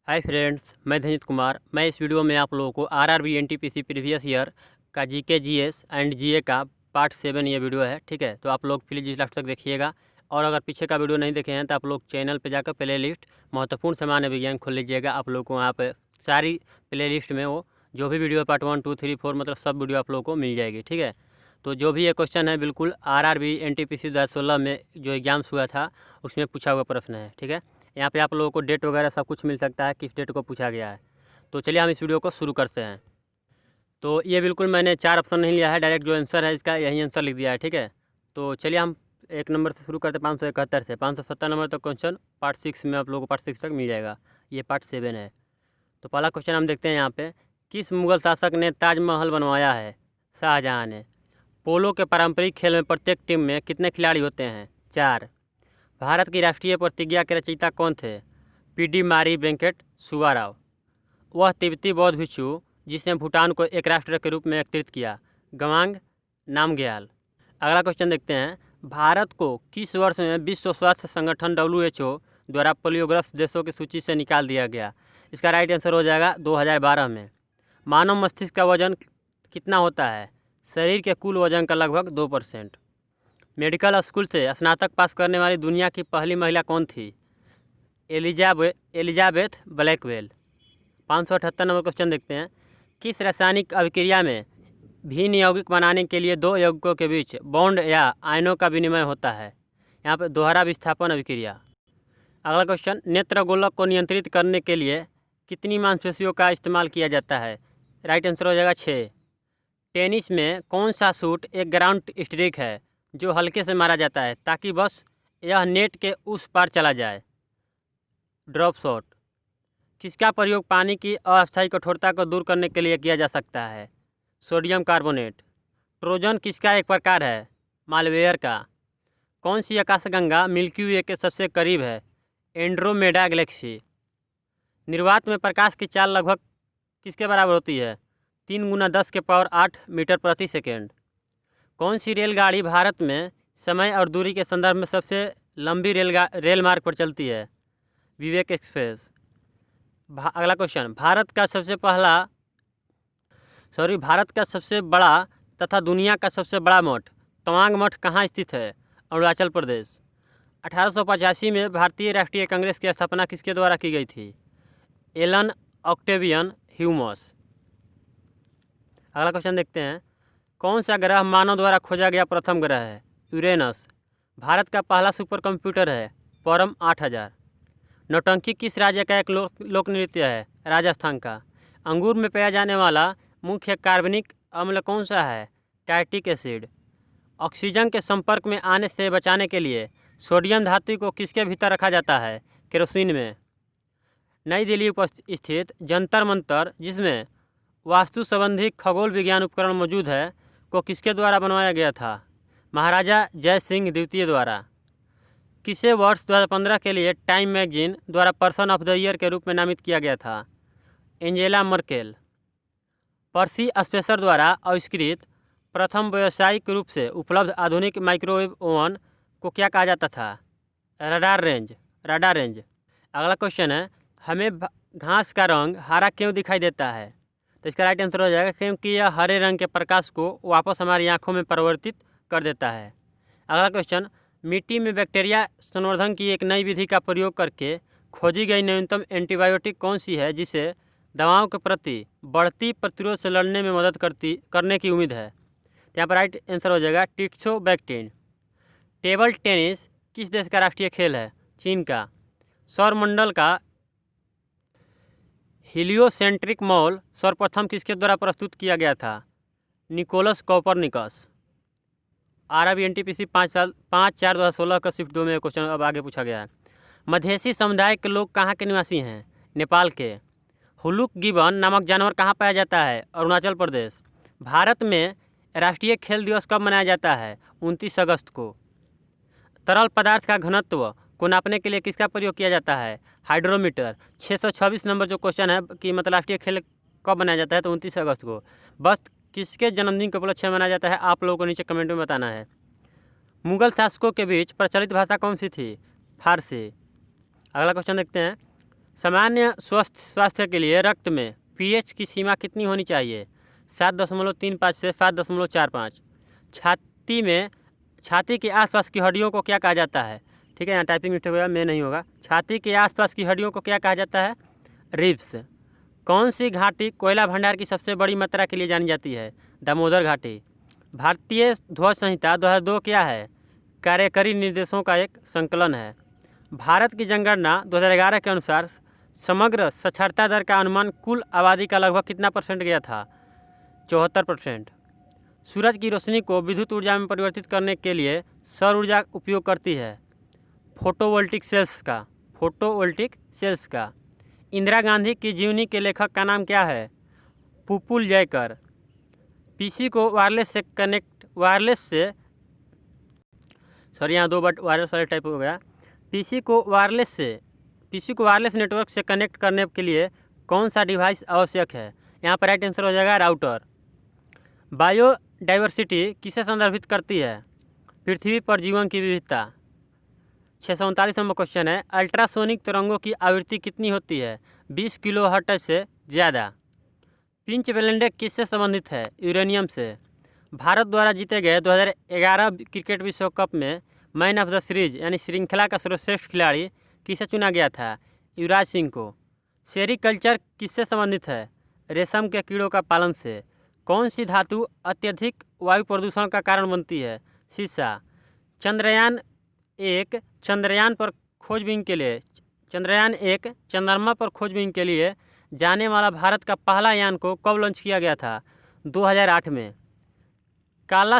Hi friends, मैं धनीत कुमार। मैं इस वीडियो में आप लोगों को आरआरबी एनटीपीसी प्रीवियस ईयर का जीके जीएस एंड जीए का पार्ट 7 ये वीडियो है। ठीक है, तो आप लोग प्लीज़ इस लास्ट तक देखिएगा। और अगर पीछे का वीडियो नहीं देखे हैं तो आप लोग चैनल पे जाकर प्ले लिस्ट महत्वपूर्ण सामान्य विज्ञान खोल लीजिएगा। आप लोग को वहाँ पर सारी प्ले लिस्ट में वो जो भी वीडियो पार्ट 1, 2, 3, 4 मतलब सब वीडियो आप लोग को मिल जाएगी। ठीक है, तो जो भी ये क्वेश्चन है बिल्कुल आरआरबी एनटीपीसी 2016 में जो एग्जाम्स हुआ था उसमें पूछा हुआ प्रश्न है। ठीक है, यहाँ पे आप लोगों को डेट वगैरह सब कुछ मिल सकता है, किस डेट को पूछा गया है। तो चलिए हम इस वीडियो को शुरू करते हैं। तो ये बिल्कुल मैंने 4 ऑप्शन नहीं लिया है, डायरेक्ट जो आंसर है इसका यही आंसर लिख दिया है। ठीक है, तो चलिए हम 1 नंबर से शुरू करते हैं, 571 से 570 नंबर तक क्वेश्चन पार्ट 6 में आप लोगों को पार्ट 6 तक मिल जाएगा। ये पार्ट 7 है। तो पहला क्वेश्चन हम देखते हैं यहाँ पे, किस मुगल शासक ने ताजमहल बनवाया है? शाहजहाँ ने। पोलो के पारंपरिक खेल में प्रत्येक टीम में कितने खिलाड़ी होते हैं? 4। भारत की राष्ट्रीय प्रतिज्ञा के रचयिता कौन थे? पीडी मारी वेंकट सुब्बाराव। वह तिब्बती बौद्ध भिक्षु जिसने भूटान को एक राष्ट्र के रूप में एकत्रित किया? गवांग नामग्याल। अगला क्वेश्चन देखते हैं, भारत को किस वर्ष में विश्व स्वास्थ्य संगठन WHO द्वारा पोलियोग्रस्त देशों की सूची से निकाल दिया गया? इसका राइट आंसर हो जाएगा 2012 में। मानव मस्तिष्क का वजन कितना होता है? शरीर के कुल वजन का लगभग 2%। मेडिकल स्कूल से स्नातक पास करने वाली दुनिया की पहली महिला कौन थी? Elizabeth Blackwell. 578 नंबर क्वेश्चन देखते हैं, किस रासायनिक अभिक्रिया में भिन्न यौगिक बनाने के लिए 2 यौगिकों के बीच बॉन्ड या आयनों का विनिमय होता है? यहाँ पर दोहरा विस्थापन अभिक्रिया। अगला क्वेश्चन, नेत्रगोलक को नियंत्रित करने के लिए कितनी मांसपेशियों का इस्तेमाल किया जाता है? राइट आंसर हो जाएगा 6। टेनिस में कौन सा शूट एक ग्राउंड स्ट्रिक है जो हल्के से मारा जाता है ताकि बस यह नेट के उस पार चला जाए? Drop shot. किसका प्रयोग पानी की अस्थायी कठोरता को दूर करने के लिए किया जा सकता है? Sodium carbonate. ट्रोजन किसका एक प्रकार है? मालवेयर का। कौन सी आकाशगंगा मिल्की वे के सबसे करीब है? Andromeda Galaxy. निर्वात में प्रकाश की चाल लगभग किसके बराबर होती है? 3 × 10⁸ मीटर प्रति सेकेंड। कौन सी रेलगाड़ी भारत में समय और दूरी के संदर्भ में सबसे लंबी रेल मार्ग पर चलती है? विवेक एक्सप्रेस। अगला क्वेश्चन, भारत का सबसे बड़ा तथा दुनिया का सबसे बड़ा मठ तवांग मठ कहाँ स्थित है? अरुणाचल प्रदेश। 1885 में भारतीय राष्ट्रीय कांग्रेस की स्थापना किसके द्वारा की गई थी? Allan Octavian Humes. अगला क्वेश्चन देखते हैं, कौन सा ग्रह मानव द्वारा खोजा गया प्रथम ग्रह है? यूरेनस। भारत का पहला सुपर कंप्यूटर है परम 8000। नौटंकी किस राज्य का एक लोक नृत्य है? राजस्थान का। अंगूर में पाया जाने वाला मुख्य कार्बनिक अम्ल कौन सा है? Tartaric acid. ऑक्सीजन के संपर्क में आने से बचाने के लिए सोडियम धातु को किसके भीतर रखा जाता है? केरोसिन में। नई दिल्ली स्थित जंतर मंतर जिसमें वास्तु संबंधी खगोल विज्ञान उपकरण मौजूद है को किसके द्वारा बनवाया गया था? महाराजा जय सिंह द्वितीय द्वारा। किसे वर्ष 2015 के लिए टाइम मैगजीन द्वारा पर्सन ऑफ द ईयर के रूप में नामित किया गया था? Angela Merkel. पर्सी स्पेसर द्वारा आविष्कृत प्रथम व्यावसायिक रूप से उपलब्ध आधुनिक माइक्रोवेव ओवन को क्या कहा जाता था? Radar range. अगला क्वेश्चन है, हमें घास का रंग हरा क्यों दिखाई देता है? तो इसका राइट आंसर हो जाएगा क्योंकि यह हरे रंग के प्रकाश को वापस हमारी आँखों में परिवर्तित कर देता है। अगला क्वेश्चन, मिट्टी में बैक्टीरिया संवर्धन की एक नई विधि का प्रयोग करके खोजी गई न्यूनतम एंटीबायोटिक कौन सी है जिसे दवाओं के प्रति बढ़ती प्रतिरोध से लड़ने में मदद करने की उम्मीद है? तो यहाँ पर राइट आंसर हो जाएगा टिक्सोबैक्टीन। टेबल टेनिस किस देश का राष्ट्रीय खेल है? चीन का। सौरमंडल का हीलियोसेंट्रिक मॉल सर्वप्रथम किसके द्वारा प्रस्तुत किया गया था? Nicholas Copernicus. आरआरबी एनटीपीसी 5/4/2016 का शिफ्ट 2 में क्वेश्चन अब आगे पूछा गया है। मधेसी समुदाय के लोग कहाँ के निवासी हैं? नेपाल के। हुलुक गिबन नामक जानवर कहाँ पाया जाता है? अरुणाचल प्रदेश। भारत में राष्ट्रीय खेल दिवस कब मनाया जाता है? 29 अगस्त को। तरल पदार्थ का घनत्व को नापने के लिए किसका प्रयोग किया जाता है? हाइड्रोमीटर। 626 नंबर जो क्वेश्चन है कि मतलब राष्ट्रीय खेल कब मनाया जाता है? तो 29 अगस्त को। बस किसके जन्मदिन के उपलक्ष्य में मनाया जाता है आप लोगों को नीचे कमेंट में बताना है। मुगल शासकों के बीच प्रचलित भाषा कौन सी थी? फारसी। अगला क्वेश्चन देखते हैं, सामान्य स्वस्थ स्वास्थ्य के लिए रक्त में पीएच की सीमा कितनी होनी चाहिए? 7.35 से 7.45। छाती के आसपास की हड्डियों को क्या कहा जाता है? ठीक है, यहाँ टाइपिंग मिस्टेक होगा, में नहीं होगा। छाती के आसपास की हड्डियों को क्या कहा जाता है? रिब्स। कौन सी घाटी कोयला भंडार की सबसे बड़ी मात्रा के लिए जानी जाती है? दामोदर घाटी। भारतीय ध्वज संहिता 2002 क्या है? कार्यकारी निर्देशों का एक संकलन है। भारत की जनगणना 2011 के अनुसार समग्र साक्षरता दर का अनुमान कुल आबादी का लगभग कितना परसेंट गया था? 74%। सूरज की रोशनी को विद्युत ऊर्जा में परिवर्तित करने के लिए सौर ऊर्जा उपयोग करती है। फोटोवोल्टिक सेल्स का। इंदिरा गांधी की जीवनी के लेखक का नाम क्या है? पुपुल जयकर। पीसी को यहाँ 2 बार वायरलेस वाले टाइप हो गया। पीसी को वायरलेस नेटवर्क से कनेक्ट करने के लिए कौन सा डिवाइस आवश्यक है? यहाँ पर राइट आंसर हो जाएगा राउटर। बायोडाइवर्सिटी किसे संदर्भित करती है? पृथ्वी पर जीवन की विविधता। 639 नंबर क्वेश्चन है, अल्ट्रासोनिक तरंगों की आवृत्ति कितनी होती है? 20 किलोहर्ट्ज से ज़्यादा। पिंच ब्लेंडे किससे संबंधित है? यूरेनियम से। भारत द्वारा जीते गए 2011 क्रिकेट विश्व कप में मैन ऑफ द सीरीज यानी श्रृंखला का सर्वश्रेष्ठ खिलाड़ी किसे चुना गया था? युवराज सिंह को। सेरीकल्चर किससे संबंधित है? रेशम के कीड़ों का पालन से। कौन सी धातु अत्यधिक वायु प्रदूषण का कारण बनती है? सीसा। चंद्रयान 1 चंद्रमा पर खोजबीन के लिए जाने वाला भारत का पहला यान को कब लॉन्च किया गया था? 2008 में। काला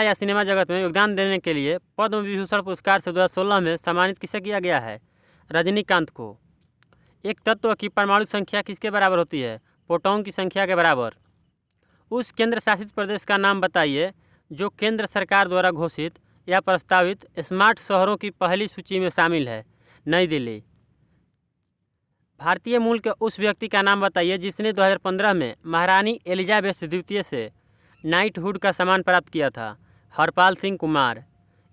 या सिनेमा जगत में योगदान देने के लिए पद्म विभूषण पुरस्कार से 2016 में सम्मानित किसे किया गया है? रजनीकांत को। एक तत्व की परमाणु संख्या किसके बराबर होती है? प्रोटॉन की संख्या के बराबर। उस केंद्र शासित प्रदेश का नाम बताइए जो केंद्र सरकार द्वारा घोषित या प्रस्तावित स्मार्ट शहरों की पहली सूची में शामिल है। नई दिल्ली। भारतीय मूल के उस व्यक्ति का नाम बताइए जिसने 2015 में महारानी एलिजाबेथ द्वितीय से नाइटहुड का सम्मान प्राप्त किया था। हरपाल सिंह कुमार।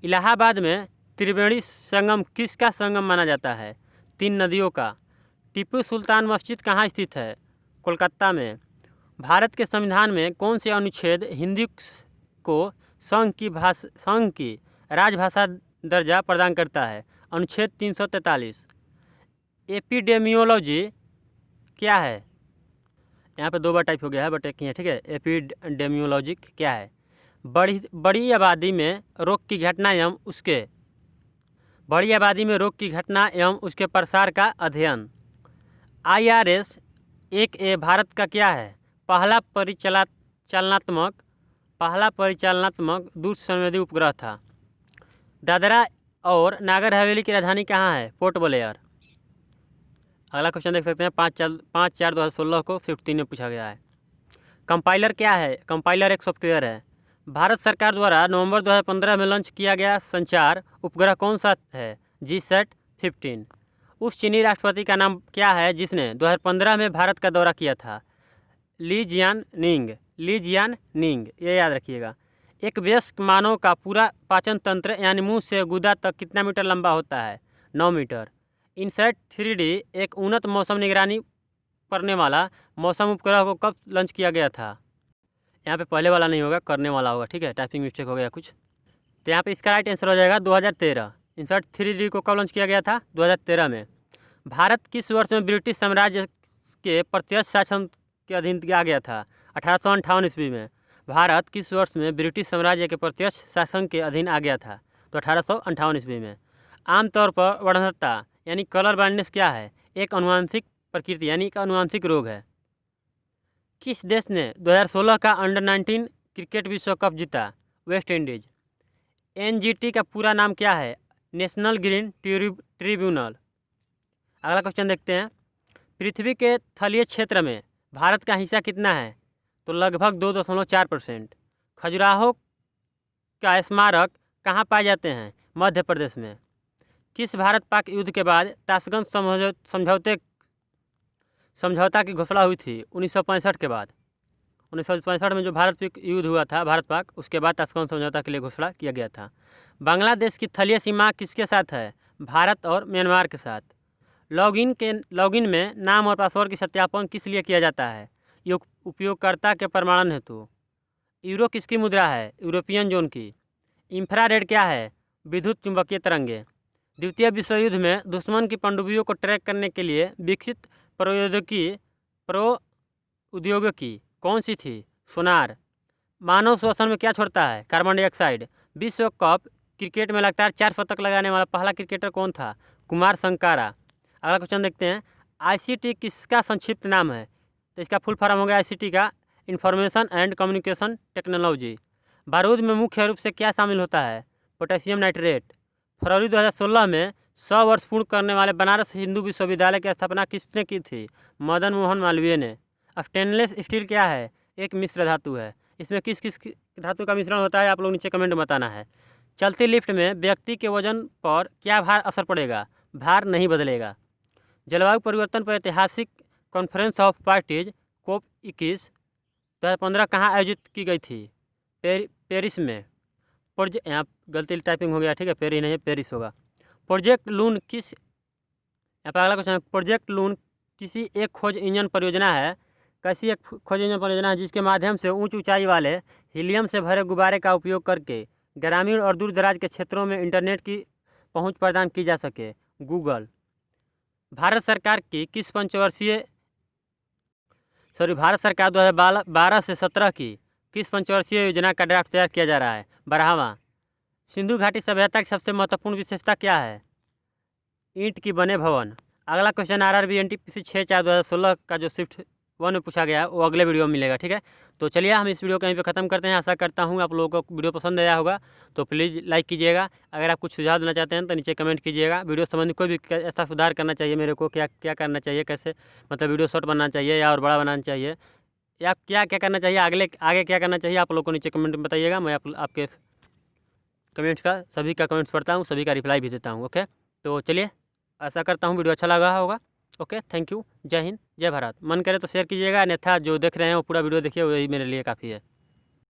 इलाहाबाद में त्रिवेणी संगम किसका संगम माना जाता है? 3 नदियों का। टीपू सुल्तान मस्जिद कहाँ स्थित है? कोलकाता में। भारत के संविधान में कौन से अनुच्छेद हिंदी को संघ की राजभाषा दर्जा प्रदान करता है? अनुच्छेद 343। एपिडेमियोलॉजी क्या है? यहाँ पे 2 बार टाइप हो गया है बट एक ही है, ठीक है। एपिडेमियोलॉजी क्या है? बड़ी आबादी में रोग की घटना एवं उसके प्रसार का अध्ययन। IRS 1A भारत का क्या है? पहला परिचालनात्मक दूरसंवेदी उपग्रह था। दादरा और नागर हवेली की राजधानी कहाँ है? Port Blair. अगला क्वेश्चन देख सकते हैं 5/4/2016 को 15 में पूछा गया है। कंपाइलर क्या है? कंपाइलर एक सॉफ्टवेयर है। भारत सरकार द्वारा नवंबर 2015 में लॉन्च किया गया संचार उपग्रह कौन सा है? GSAT-15। उस चीनी राष्ट्रपति का नाम क्या है जिसने 2015 में भारत का दौरा किया था? ली जियाननिंग, ये याद रखिएगा। एक वयस्क मानव का पूरा पाचन तंत्र यानी मुंह से गुदा तक कितना मीटर लंबा होता है? 9 मीटर। इनसैट 3D एक उन्नत मौसम निगरानी करने वाला मौसम उपग्रह को कब लॉन्च किया गया था? यहाँ पे पहले वाला नहीं होगा, करने वाला होगा, ठीक है। टाइपिंग मिस्टेक हो गया कुछ, तो यहाँ पे इसका राइट आंसर हो जाएगा 2013। इनसैट 3D को कब लॉन्च किया गया था? 2013 में। भारत किस वर्ष में ब्रिटिश साम्राज्य के प्रत्यक्ष शासन के अधीन आ गया था? 1858 ईस्वी में। भारत किस वर्ष में ब्रिटिश साम्राज्य के प्रत्यक्ष शासन के अधीन आ गया था? तो 1858 ईस्वी में। आमतौर पर वर्णवता यानी कलर ब्लाइंडनेस क्या है? एक अनुवांशिक प्रकृति यानी एक अनुवांशिक रोग है। किस देश ने 2016 का अंडर-19 क्रिकेट विश्व कप जीता? West Indies. NGT का पूरा नाम क्या है? National green tribunal. अगला क्वेश्चन देखते हैं। पृथ्वी के तलीय क्षेत्र में भारत का हिस्सा कितना है? तो लगभग 2.4%। खजुराहो का स्मारक कहाँ पाए जाते हैं? मध्य प्रदेश में। किस भारत पाक युद्ध के बाद ताशकंद समझौता की घोषणा हुई थी? 1965 के बाद। 1965 में जो भारत पाक युद्ध हुआ था, भारत पाक, उसके बाद ताशकंद समझौता के लिए घोषणा किया गया था। बांग्लादेश की तलीय सीमा किसके साथ है? भारत और म्यांमार के साथ। लॉगिन में नाम और पासवर्ड की सत्यापन किस लिए किया जाता है? ये उपयोगकर्ता के प्रमाणन हेतु। यूरो किसकी मुद्रा है? यूरोपियन जोन की। इंफ्रारेड क्या है? विद्युत चुंबकीय तरंगे। द्वितीय विश्व युद्ध में दुश्मन की पनडुब्बियों को ट्रैक करने के लिए विकसित प्रौद्योगिकी कौन सी थी? सोनार। मानव श्वसन में क्या छोड़ता है? Carbon dioxide. विश्व कप क्रिकेट में लगातार 4 शतक लगाने वाला पहला क्रिकेटर कौन था? कुमार संगकारा। अगला क्वेश्चन देखते हैं, आईसीटी किसका संक्षिप्त नाम है? तो इसका फुल फॉर्म हो गया आईसीटी का इंफॉर्मेशन एंड कम्युनिकेशन टेक्नोलॉजी। बारूद में मुख्य रूप से क्या शामिल होता है? Potassium nitrate. फरवरी 2016 में 100 वर्ष पूर्ण करने वाले बनारस हिंदू विश्वविद्यालय की स्थापना किसने की थी? मदन मोहन मालवीय ने। स्टेनलेस स्टील क्या है? एक मिश्र धातु है। इसमें किस किस धातु का मिश्रण होता है आप लोग नीचे कमेंट में बताना है। चलती लिफ्ट में व्यक्ति के वजन पर क्या भार असर पड़ेगा? भार नहीं बदलेगा। जलवायु परिवर्तन पर ऐतिहासिक कॉन्फ्रेंस ऑफ पार्टीज COP 21 2015 कहाँ आयोजित की गई थी? पेरिस में। यहाँ गलती टाइपिंग हो गया, ठीक है, पेरिस नहीं है, पेरिस होगा। प्रोजेक्ट लून किस, यहाँ पर अगला क्वेश्चन है, प्रोजेक्ट लून किसी एक खोज इंजन परियोजना है? कैसी एक खोज इंजन परियोजना है जिसके माध्यम से उच्च ऊंचाई वाले हीलियम से भरे गुब्बारे का उपयोग करके ग्रामीण और दूर दराज के क्षेत्रों में इंटरनेट की पहुंच प्रदान की जा सके? गूगल। भारत सरकार 2012 से 17 की किस पंचवर्षीय योजना का ड्राफ्ट तैयार किया जा रहा है? 12वां। सिंधु घाटी सभ्यता की सबसे महत्वपूर्ण विशेषता क्या है? ईंट की बने भवन। अगला क्वेश्चन आरआरबी एनटीपीसी 6/4/2016 का जो शिफ्ट 1 में पूछा गया है वो अगले वीडियो में मिलेगा, ठीक है। तो चलिए हम इस वीडियो को यहीं पे ख़त्म करते हैं। आशा करता हूँ आप लोगों को वीडियो पसंद आया होगा, तो प्लीज़ लाइक कीजिएगा। अगर आप कुछ सुझाव देना चाहते हैं तो नीचे कमेंट कीजिएगा। वीडियो संबंधी कोई भी ऐसा सुधार करना चाहिए मेरे को, क्या क्या करना चाहिए, कैसे मतलब वीडियो शॉर्ट बनना चाहिए या और बड़ा बनाना चाहिए, या क्या क्या करना चाहिए, आगे क्या करना चाहिए, आप लोग को नीचे कमेंट में बताइएगा। मैं आपके कमेंट्स का सभी का कमेंट्स पढ़ता हूँ, सभी का रिप्लाई भी देता हूँ। ओके, तो चलिए, आशा करता हूँ वीडियो अच्छा लगा होगा। Okay, thank you. जय हिंद, जय भारत। मन करे तो शेयर कीजिएगा, अन्यथा जो देख रहे हैं वो पूरा वीडियो देखिए, वही मेरे लिए काफ़ी है।